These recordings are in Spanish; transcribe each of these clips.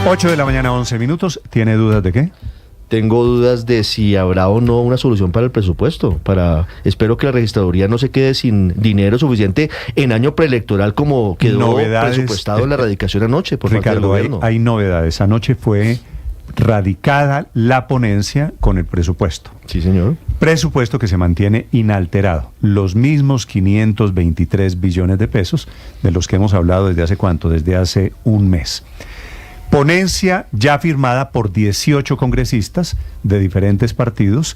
8 de la mañana, 11 minutos. ¿Tiene dudas de qué? Tengo dudas de si habrá o no una solución para el presupuesto. Espero que la registraduría no se quede sin dinero suficiente en año preelectoral como quedó presupuestado la radicación anoche por parte del gobierno. Hay novedades. Anoche fue radicada la ponencia con el presupuesto. Sí, señor. Presupuesto que se mantiene inalterado. Los mismos 523 billones de pesos de los que hemos hablado desde hace ¿cuánto? Desde hace un mes. Ponencia ya firmada por 18 congresistas de diferentes partidos,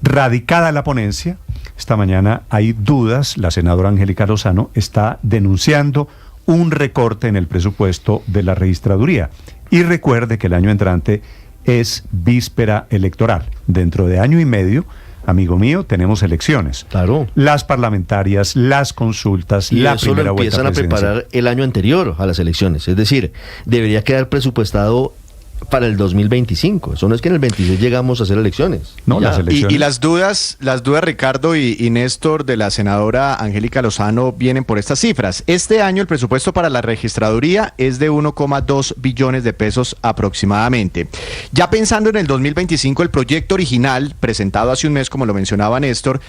radicada la ponencia. Esta mañana hay dudas, la senadora Angélica Lozano está denunciando un recorte en el presupuesto de la registraduría. Y recuerde que el año entrante es víspera electoral. Dentro de año y medio, amigo mío, tenemos elecciones. Claro. Las parlamentarias, las consultas, y la eso primera lo vuelta empiezan a preparar el año anterior a las elecciones. Es decir, debería quedar presupuestado para el 2025. Eso no es que en el 26 llegamos a hacer elecciones. No, las elecciones. Y las dudas, Ricardo y Néstor, de la senadora Angélica Lozano vienen por estas cifras. Este año el presupuesto para la registraduría es de 1,2 billones de pesos aproximadamente. Ya pensando en el 2025, el proyecto original, presentado hace un mes, como lo mencionaba Néstor,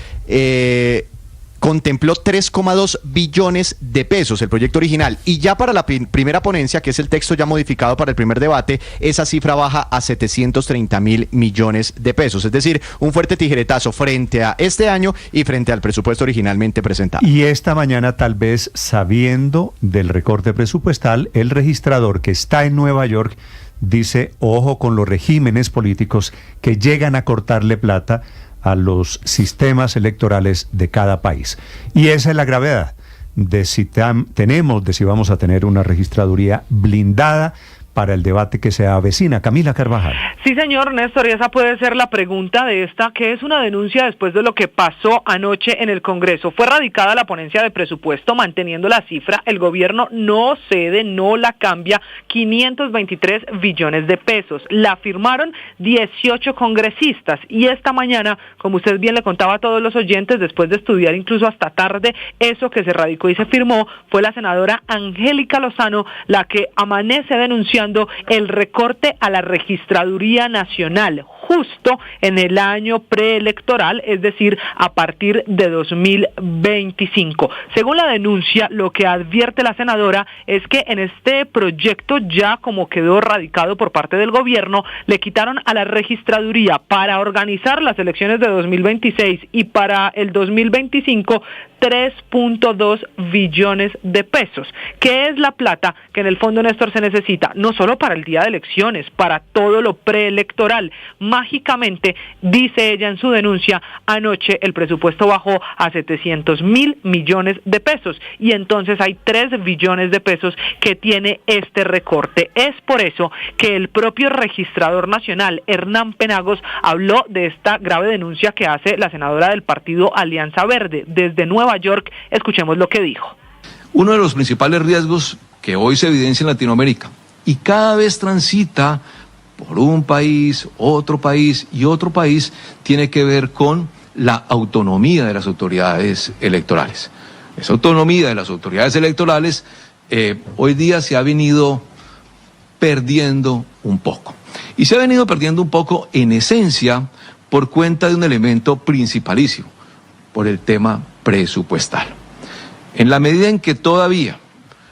contempló 3,2 billones de pesos, el proyecto original, y ya para la primera ponencia, que es el texto ya modificado para el primer debate, esa cifra baja a 730.000 millones de pesos, es decir, un fuerte tijeretazo frente a este año y frente al presupuesto originalmente presentado. Y esta mañana, tal vez sabiendo del recorte presupuestal, el registrador que está en Nueva York dice, ojo con los regímenes políticos que llegan a cortarle plata a los sistemas electorales de cada país. Y esa es la gravedad de si vamos a tener una registraduría blindada para el debate que se avecina. Camila Carvajal. Sí, señor Néstor, y esa puede ser la pregunta de esta, que es una denuncia después de lo que pasó anoche en el Congreso. Fue radicada la ponencia de presupuesto manteniendo la cifra, el gobierno no cede, no la cambia, 523 billones de pesos. La firmaron 18 congresistas y esta mañana, como usted bien le contaba a todos los oyentes, después de estudiar incluso hasta tarde eso que se radicó y se firmó, fue la senadora Angélica Lozano la que amanece denunciando el recorte a la Registraduría Nacional justo en el año preelectoral, es decir, a partir de 2025. Según la denuncia, lo que advierte la senadora es que en este proyecto, ya como quedó radicado por parte del gobierno, le quitaron a la registraduría para organizar las elecciones de 2026 y para el 2025 3.2 billones de pesos, que es la plata que en el fondo, Néstor, se necesita, no solo para el día de elecciones, para todo lo preelectoral. Mágicamente, dice ella en su denuncia, anoche el presupuesto bajó a 700.000 millones de pesos y entonces hay 3 billones de pesos que tiene este recorte. Es por eso que el propio registrador nacional, Hernán Penagos, habló de esta grave denuncia que hace la senadora del partido Alianza Verde desde Nueva York. Escuchemos lo que dijo. Uno de los principales riesgos que hoy se evidencia en Latinoamérica y cada vez transita por un país, otro país y otro país, tiene que ver con la autonomía de las autoridades electorales. Esa autonomía de las autoridades electorales hoy día se ha venido perdiendo un poco. Y se ha venido perdiendo un poco en esencia por cuenta de un elemento principalísimo, por el tema presupuestal. En la medida en que todavía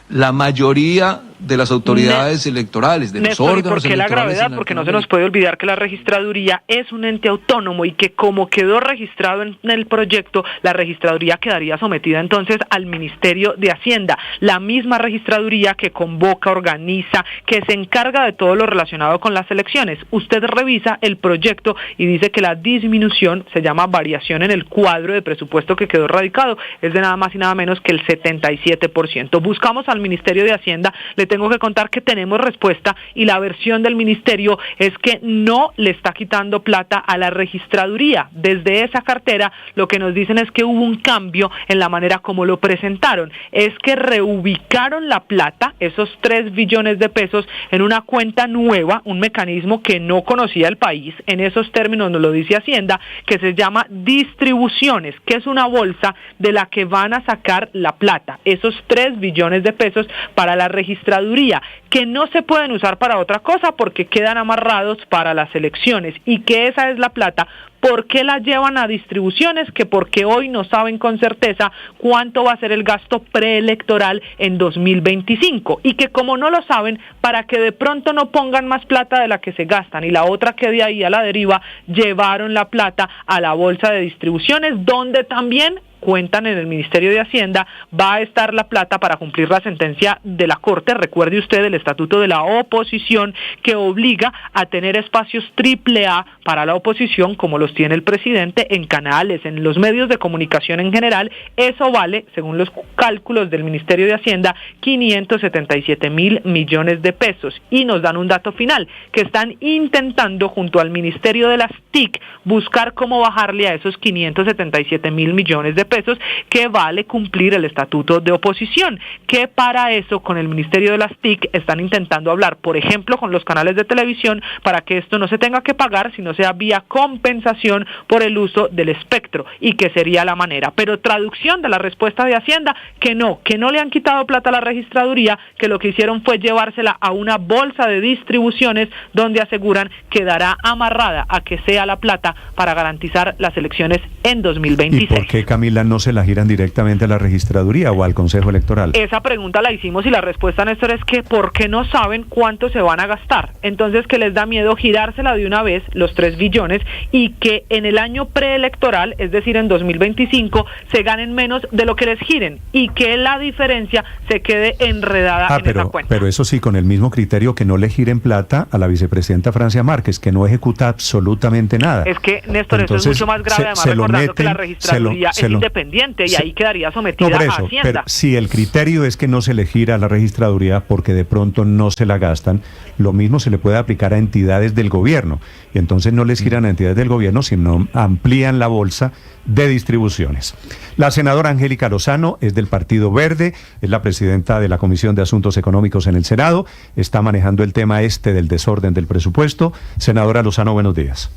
la mayoría de las autoridades electorales, de los órganos electorales. ¿Por qué la gravedad? Porque no se nos puede olvidar que la registraduría es un ente autónomo y que como quedó registrado en el proyecto, la registraduría quedaría sometida entonces al Ministerio de Hacienda, la misma registraduría que convoca, organiza, que se encarga de todo lo relacionado con las elecciones. Usted revisa el proyecto y dice que la disminución, se llama variación en el cuadro de presupuesto que quedó radicado, es de nada más y nada menos que el 77%. Buscamos al Ministerio de Hacienda, le tengo que contar que tenemos respuesta y la versión del ministerio es que no le está quitando plata a la registraduría. Desde esa cartera lo que nos dicen es que hubo un cambio en la manera como lo presentaron, es que reubicaron la plata, esos 3 billones de pesos, en una cuenta nueva, un mecanismo que no conocía el país, en esos términos nos lo dice Hacienda, que se llama distribuciones, que es una bolsa de la que van a sacar la plata, esos 3 billones de pesos para la registraduría registraduría, que no se pueden usar para otra cosa porque quedan amarrados para las elecciones y que esa es la plata. ¿Por qué la llevan a distribuciones? Que porque hoy no saben con certeza cuánto va a ser el gasto preelectoral en 2025 y que como no lo saben, para que de pronto no pongan más plata de la que se gastan y la otra quede ahí a la deriva, llevaron la plata a la bolsa de distribuciones, donde también cuentan en el Ministerio de Hacienda, va a estar la plata para cumplir la sentencia de la Corte. Recuerde usted el estatuto de la oposición que obliga a tener espacios AAA para la oposición, como los tiene el presidente, en canales, en los medios de comunicación en general. Eso vale, según los cálculos del Ministerio de Hacienda, 577.000 millones de pesos. Y nos dan un dato final, que están intentando junto al Ministerio de las TIC buscar cómo bajarle a esos 577.000 millones de pesos que vale cumplir el estatuto de oposición, que para eso con el Ministerio de las TIC están intentando hablar, por ejemplo, con los canales de televisión para que esto no se tenga que pagar, sino sea vía compensación por el uso del espectro, y que sería la manera. Pero traducción de la respuesta de Hacienda, que no le han quitado plata a la registraduría, que lo que hicieron fue llevársela a una bolsa de distribuciones donde aseguran quedará amarrada a que sea la plata para garantizar las elecciones en 2026. ¿Y por qué, Camila, no se la giran directamente a la registraduría o al Consejo Electoral? Esa pregunta la hicimos y la respuesta, Néstor, es que porque no saben cuánto se van a gastar. Entonces, que les da miedo girársela de una vez, los 3 billones, y que en el año preelectoral, es decir, en 2025, se ganen menos de lo que les giren y que la diferencia se quede enredada en esa cuenta. Pero eso sí, con el mismo criterio que no le giren plata a la vicepresidenta Francia Márquez, que no ejecuta absolutamente nada. Es que, Néstor, entonces, eso es mucho más grave, además recordando que la registraduría es independiente y ahí quedaría sometida a Hacienda. Pero si el criterio es que no se le gira a la registraduría porque de pronto no se la gastan, lo mismo se le puede aplicar a entidades del gobierno. Y entonces no les giran a entidades del gobierno, sino amplían la bolsa de distribuciones. La senadora Angélica Lozano es del Partido Verde, es la presidenta de la Comisión de Asuntos Económicos en el Senado, está manejando el tema del desorden del presupuesto. Senadora Lozano, buenos días.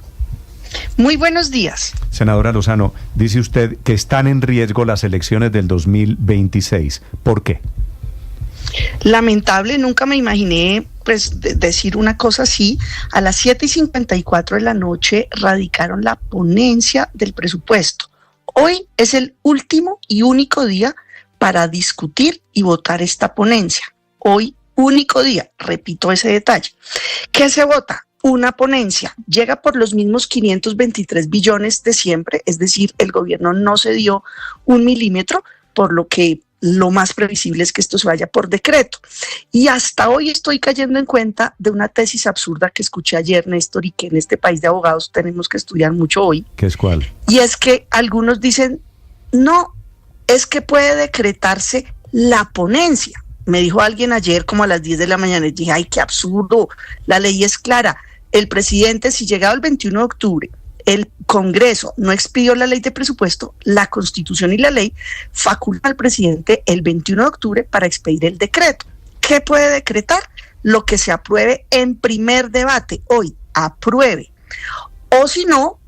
Muy buenos días. Senadora Lozano, dice usted que están en riesgo las elecciones del 2026. ¿Por qué? Lamentable, nunca me imaginé decir una cosa así. A las 7:54 de la noche radicaron la ponencia del presupuesto. Hoy es el último y único día para discutir y votar esta ponencia. Hoy, único día, repito ese detalle. ¿Qué se vota? Una ponencia. Llega por los mismos 523 billones de siempre, es decir, el gobierno no se dio un milímetro, por lo que lo más previsible es que esto se vaya por decreto. Y hasta hoy estoy cayendo en cuenta de una tesis absurda que escuché ayer, Néstor, y que en este país de abogados tenemos que estudiar mucho hoy. ¿Qué es cuál? Y es que algunos dicen, no, es que puede decretarse la ponencia. Me dijo alguien ayer como a las 10 de la mañana, y dije, ay, qué absurdo, la ley es clara. El presidente, si llegado el 21 de octubre, el Congreso no expidió la ley de presupuesto, la Constitución y la ley facultan al presidente el 21 de octubre para expedir el decreto. ¿Qué puede decretar? Lo que se apruebe en primer debate, hoy, apruebe. O si no,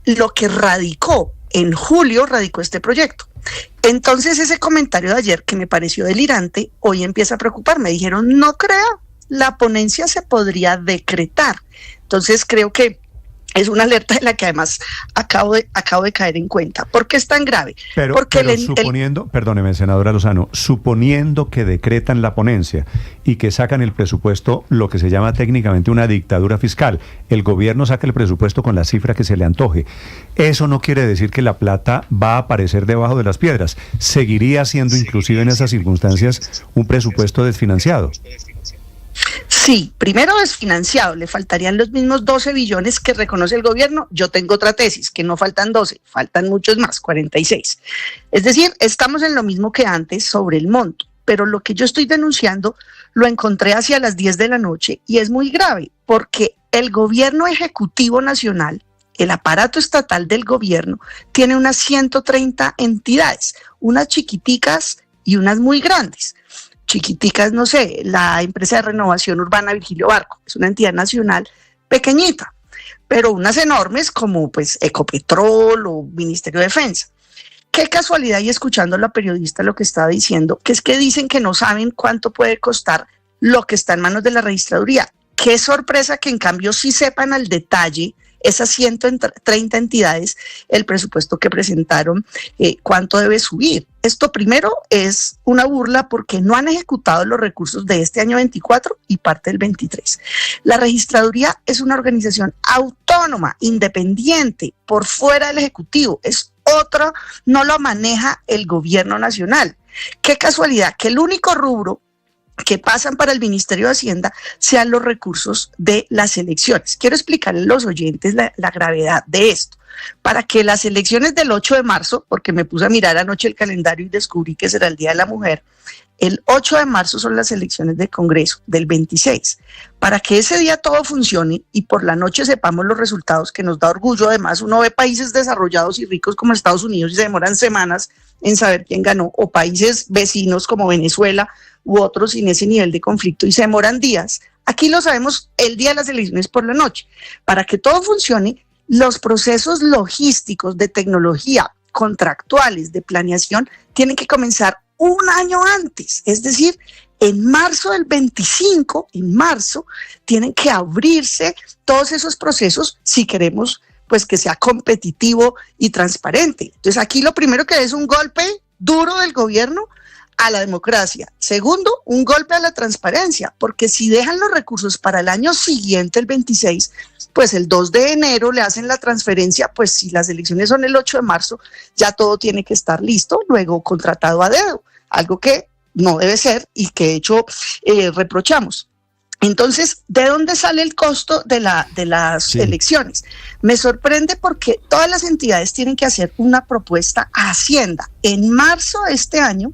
lo que radicó en julio, radicó este proyecto. Entonces ese comentario de ayer que me pareció delirante, hoy empieza a preocupar. Me dijeron, no creo, la ponencia se podría decretar. Entonces creo que es una alerta de la que además acabo de caer en cuenta. ¿Por qué es tan grave? Pero suponiendo, perdóneme, senadora Lozano, suponiendo que decretan la ponencia y que sacan el presupuesto, lo que se llama técnicamente una dictadura fiscal, el gobierno saca el presupuesto con la cifra que se le antoje, eso no quiere decir que la plata va a aparecer debajo de las piedras. Seguiría siendo, inclusive en esas circunstancias, un presupuesto desfinanciado. Sí, primero desfinanciado, le faltarían los mismos 12 billones que reconoce el gobierno. Yo tengo otra tesis, que no faltan 12, faltan muchos más, 46. Es decir, estamos en lo mismo que antes sobre el monto, pero lo que yo estoy denunciando lo encontré hacia las 10 de la noche y es muy grave, porque el gobierno ejecutivo nacional, el aparato estatal del gobierno, tiene unas 130 entidades, unas chiquiticas y unas muy grandes. Chiquiticas, no sé, la empresa de renovación urbana Virgilio Barco, es una entidad nacional pequeñita, pero unas enormes como pues Ecopetrol o Ministerio de Defensa. Qué casualidad, y escuchando a la periodista lo que estaba diciendo, que es que dicen que no saben cuánto puede costar lo que está en manos de la registraduría. Qué sorpresa que en cambio sí sepan al detalle esas 130 entidades, el presupuesto que presentaron, cuánto debe subir. Esto primero es una burla porque no han ejecutado los recursos de este año 24 y parte del 23. La registraduría es una organización autónoma, independiente, por fuera del Ejecutivo. Es otra, no lo maneja el gobierno nacional. Qué casualidad que el único rubro que pasan para el Ministerio de Hacienda sean los recursos de las elecciones. Quiero explicarles a los oyentes la gravedad de esto. Para que las elecciones del 8 de marzo, porque me puse a mirar anoche el calendario y descubrí que será el Día de la Mujer, el 8 de marzo son las elecciones del Congreso, del 26. Para que ese día todo funcione y por la noche sepamos los resultados, que nos da orgullo, además uno ve países desarrollados y ricos como Estados Unidos y se demoran semanas en saber quién ganó, o países vecinos como Venezuela u otros sin ese nivel de conflicto y se demoran días. Aquí lo sabemos el día de las elecciones por la noche. Para que todo funcione, los procesos logísticos de tecnología, contractuales, de planeación, tienen que comenzar un año antes, es decir, en marzo del 25, en marzo, tienen que abrirse todos esos procesos si queremos pues que sea competitivo y transparente. Entonces aquí lo primero que es un golpe duro del gobierno a la democracia. Segundo, un golpe a la transparencia, porque si dejan los recursos para el año siguiente, el 26, pues el 2 de enero le hacen la transferencia, pues si las elecciones son el 8 de marzo, ya todo tiene que estar listo, luego contratado a dedo, algo que no debe ser y que de hecho reprochamos. Entonces, ¿de dónde sale el costo de las elecciones? Me sorprende porque todas las entidades tienen que hacer una propuesta a Hacienda. En marzo de este año,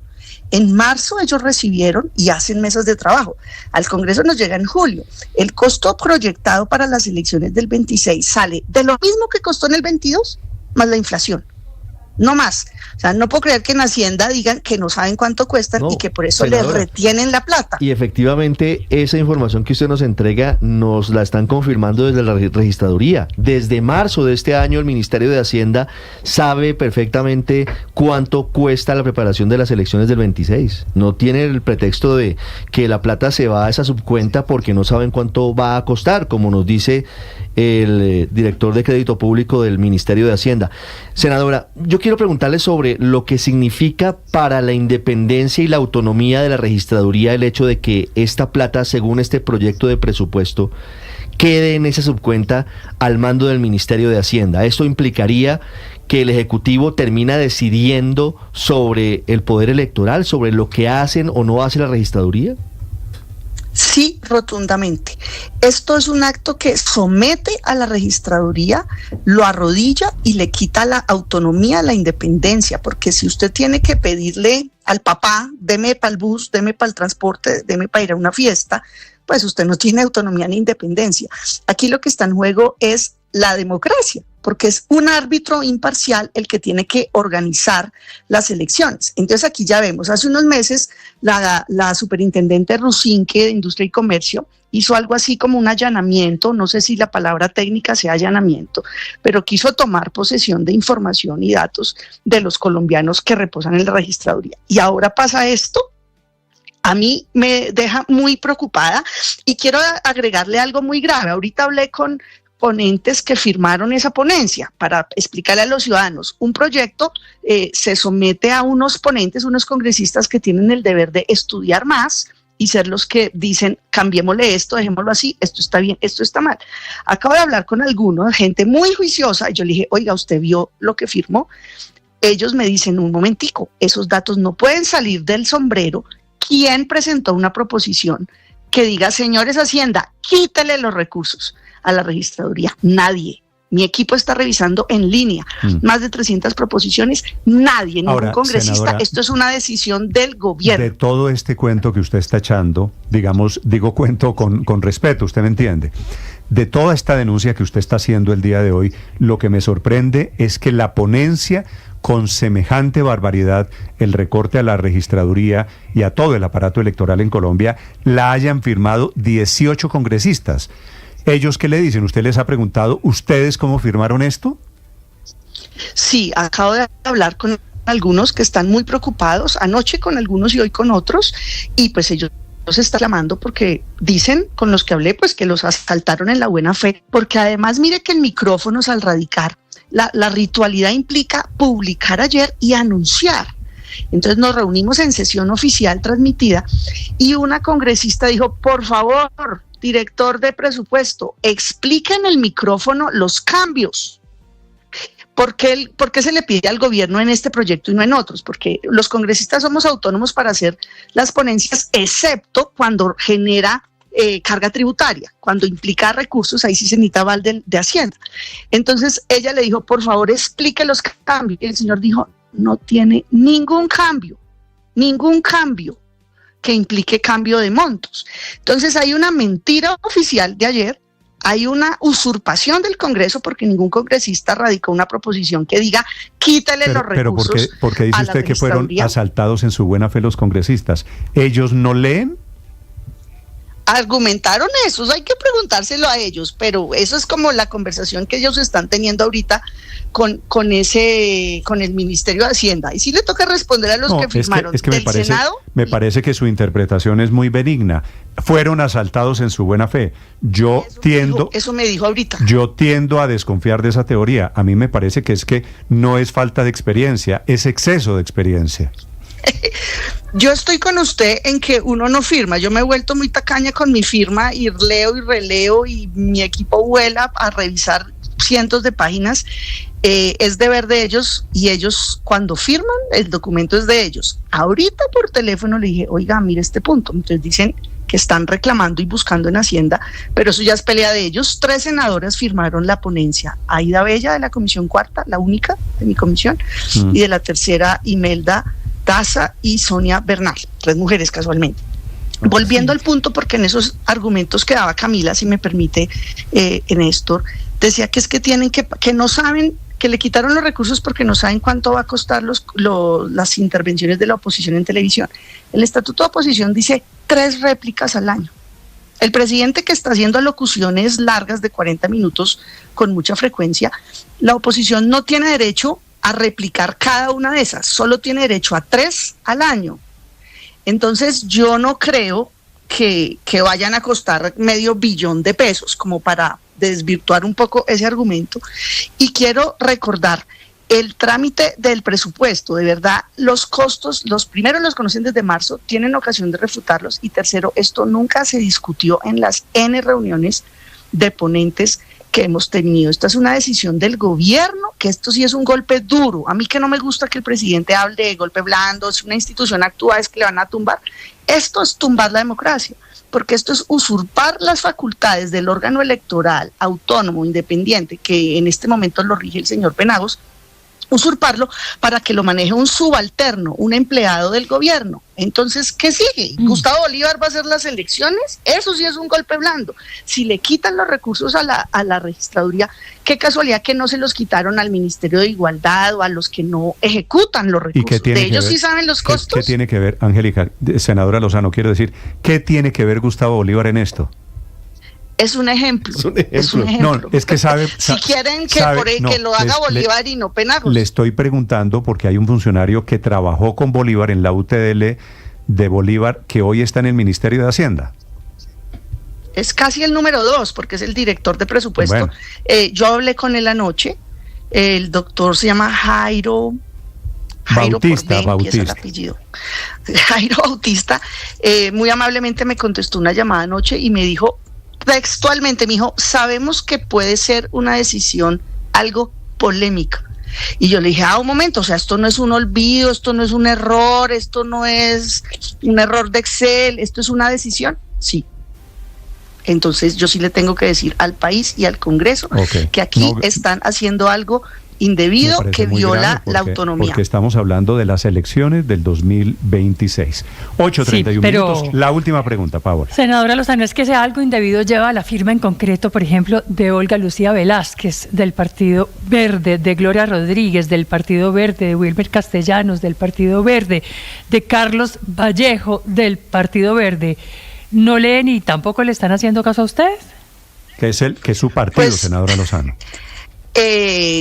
en marzo ellos recibieron y hacen mesas de trabajo. Al Congreso nos llega en julio. El costo proyectado para las elecciones del 26 sale de lo mismo que costó en el 22, más la inflación. No más. O sea, no puedo creer que en Hacienda digan que no saben cuánto cuestan y que por eso senadora, les retienen la plata. Y efectivamente, esa información que usted nos entrega nos la están confirmando desde la registraduría. Desde marzo de este año, el Ministerio de Hacienda sabe perfectamente cuánto cuesta la preparación de las elecciones del 26. No tiene el pretexto de que la plata se va a esa subcuenta porque no saben cuánto va a costar, como nos dice el director de Crédito Público del Ministerio de Hacienda. Senadora, yo quiero preguntarle sobre lo que significa para la independencia y la autonomía de la registraduría el hecho de que esta plata, según este proyecto de presupuesto, quede en esa subcuenta al mando del Ministerio de Hacienda. ¿Esto implicaría que el Ejecutivo termina decidiendo sobre el poder electoral, sobre lo que hacen o no hace la registraduría? Sí, rotundamente. Esto es un acto que somete a la registraduría, lo arrodilla y le quita la autonomía, la independencia, porque si usted tiene que pedirle al papá, deme para el bus, deme para el transporte, deme para ir a una fiesta, pues usted no tiene autonomía ni independencia. Aquí lo que está en juego es la democracia, porque es un árbitro imparcial el que tiene que organizar las elecciones. Entonces aquí ya vemos, hace unos meses la superintendente Rusinque de Industria y Comercio hizo algo así como un allanamiento, no sé si la palabra técnica sea allanamiento, pero quiso tomar posesión de información y datos de los colombianos que reposan en la registraduría. Y ahora pasa esto. A mí me deja muy preocupada y quiero agregarle algo muy grave. Ahorita hablé con ponentes que firmaron esa ponencia para explicarle a los ciudadanos. Un proyecto se somete a unos ponentes, unos congresistas que tienen el deber de estudiar más y ser los que dicen, cambiémosle esto, dejémoslo así, esto está bien, esto está mal. Acabo de hablar con algunos, gente muy juiciosa, y yo le dije, oiga, ¿usted vio lo que firmó? Ellos me dicen, un momentico, esos datos no pueden salir del sombrero. ¿Quién presentó una proposición que diga, señores Hacienda, quítale los recursos a la registraduría? Nadie. Mi equipo está revisando en línea más de 300 proposiciones. Nadie, ningún congresista. Senadora, esto es una decisión del gobierno. De todo este cuento que usted está echando, digamos, digo cuento con respeto, usted me entiende. De toda esta denuncia que usted está haciendo el día de hoy, lo que me sorprende es que la ponencia, con semejante barbaridad, el recorte a la registraduría y a todo el aparato electoral en Colombia, la hayan firmado 18 congresistas. ¿Ellos qué le dicen? ¿Usted les ha preguntado, ¿ustedes cómo firmaron esto? Sí, acabo de hablar con algunos que están muy preocupados, anoche con algunos y hoy con otros, y pues ellos se está clamando porque dicen, con los que hablé, pues que los asaltaron en la buena fe, porque además mire que en micrófonos al radicar, la ritualidad implica publicar ayer y anunciar. Entonces nos reunimos en sesión oficial transmitida y una congresista dijo, por favor, director de presupuesto, explique en el micrófono los cambios. ¿Por qué se le pide al gobierno en este proyecto y no en otros? Porque los congresistas somos autónomos para hacer las ponencias, excepto cuando genera carga tributaria, cuando implica recursos, ahí sí se necesita aval de Hacienda. Entonces ella le dijo, por favor, explique los cambios. Y el señor dijo, no tiene ningún cambio que implique cambio de montos. Entonces hay una mentira oficial de ayer, hay una usurpación del Congreso porque ningún congresista radicó una proposición que diga quítale los recursos. Pero ¿por qué dice usted que fueron asaltados en su buena fe los congresistas? ¿Ellos no leen? Argumentaron eso, hay que preguntárselo a ellos, pero eso es como la conversación que ellos están teniendo ahorita con el Ministerio de Hacienda. Y sí le toca responder a los que firmaron Senado. Me parece que su interpretación es muy benigna. Fueron asaltados en su buena fe. Eso me dijo ahorita. Yo tiendo a desconfiar de esa teoría. A mí me parece que no es falta de experiencia, es exceso de experiencia. Yo estoy con usted en que uno no firma. Yo me he vuelto muy tacaña con mi firma y leo y releo y mi equipo vuela a revisar cientos de páginas. Es deber de ellos y ellos cuando firman el documento es de ellos. Ahorita por teléfono le dije, oiga, mire este punto. Entonces dicen que están reclamando y buscando en Hacienda, pero eso ya es pelea de ellos. 3 senadoras firmaron la ponencia. Aida Bella de la Comisión Cuarta, la única de mi comisión, y de la tercera Imelda Daza y Sonia Bernal, 3 mujeres casualmente. Volviendo al punto, porque en esos argumentos que daba Camila, si me permite, Néstor, decía que es que tienen que no saben, que le quitaron los recursos porque no saben cuánto va a costar las intervenciones de la oposición en televisión. El Estatuto de Oposición dice 3 réplicas al año. El presidente que está haciendo alocuciones largas de 40 minutos con mucha frecuencia, la oposición no tiene derecho a replicar cada una de esas, solo tiene derecho a 3 al año. Entonces yo no creo que vayan a costar $500 millón como para desvirtuar un poco ese argumento. Y quiero recordar, el trámite del presupuesto, de verdad, los costos, primero los conocen desde marzo, tienen ocasión de refutarlos, y tercero, esto nunca se discutió en las N reuniones de ponentes que hemos tenido. Esta es una decisión del gobierno, que esto sí es un golpe duro. A mí que no me gusta que el presidente hable de golpe blando, si una institución actúa es que le van a tumbar. Esto es tumbar la democracia, porque esto es usurpar las facultades del órgano electoral autónomo, independiente, que en este momento lo rige el señor Penagos, usurparlo para que lo maneje un subalterno, un empleado del gobierno. Entonces, ¿qué sigue? ¿Gustavo Bolívar va a hacer las elecciones? Eso sí es un golpe blando. Si le quitan los recursos a la registraduría, qué casualidad que no se los quitaron al Ministerio de Igualdad o a los que no ejecutan los recursos. ¿De ellos sí saben los costos? ¿Qué tiene que ver, Angélica, senadora Lozano, quiero decir, qué tiene que ver Gustavo Bolívar en esto? Es un ejemplo. No, es que sabe. Si quieren que lo haga Bolívar y no Penagos. Le estoy preguntando porque hay un funcionario que trabajó con Bolívar en la UTL de Bolívar que hoy está en el Ministerio de Hacienda. Es casi el número 2 porque es el director de presupuesto. Bueno. Yo hablé con él anoche. El doctor se llama Jairo Bautista. Es el apellido. Jairo Bautista. Muy amablemente me contestó una llamada anoche y me dijo textualmente, me dijo, sabemos que puede ser una decisión algo polémica. Y yo le dije, un momento, o sea, esto no es un olvido, esto no es un error, esto no es un error de Excel, esto es una decisión. Sí. Entonces yo sí le tengo que decir al país y al Congreso que aquí están haciendo algo indebido que viola la autonomía. Porque estamos hablando de las elecciones del 2026. 8:31 minutos. La última pregunta, Paola. Senadora Lozano, es que sea algo indebido lleva a la firma en concreto, por ejemplo, de Olga Lucía Velázquez, del Partido Verde, de Gloria Rodríguez, del Partido Verde, de Wilmer Castellanos, del Partido Verde, de Carlos Vallejo, del Partido Verde. ¿No leen y tampoco le están haciendo caso a usted? Que es su partido, senadora Lozano.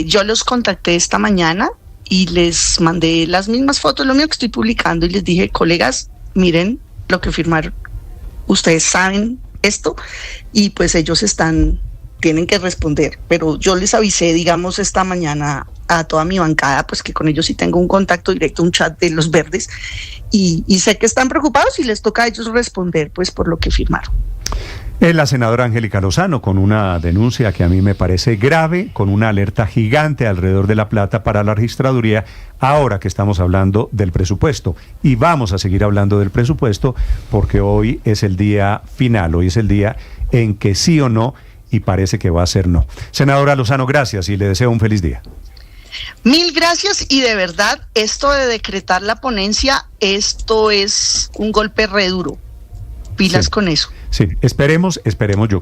Yo los contacté esta mañana y les mandé las mismas fotos, lo mismo que estoy publicando, y les dije, colegas, miren lo que firmaron. ustedes saben esto y pues ellos tienen que responder, pero yo les avisé, digamos, esta mañana a toda mi bancada, pues que con ellos sí tengo un contacto directo, un chat de los verdes, y sé que están preocupados y les toca a ellos responder pues por lo que firmaron. Es la senadora Angélica Lozano con una denuncia que a mí me parece grave, con una alerta gigante alrededor de la plata para la registraduría, ahora que estamos hablando del presupuesto. Y vamos a seguir hablando del presupuesto porque hoy es el día final, hoy es el día en que sí o no, y parece que va a ser no. Senadora Lozano, gracias y le deseo un feliz día. Mil gracias, y de verdad, esto de decretar la ponencia, esto es un golpe re duro. Pilas con eso. Sí, esperemos, yo quiero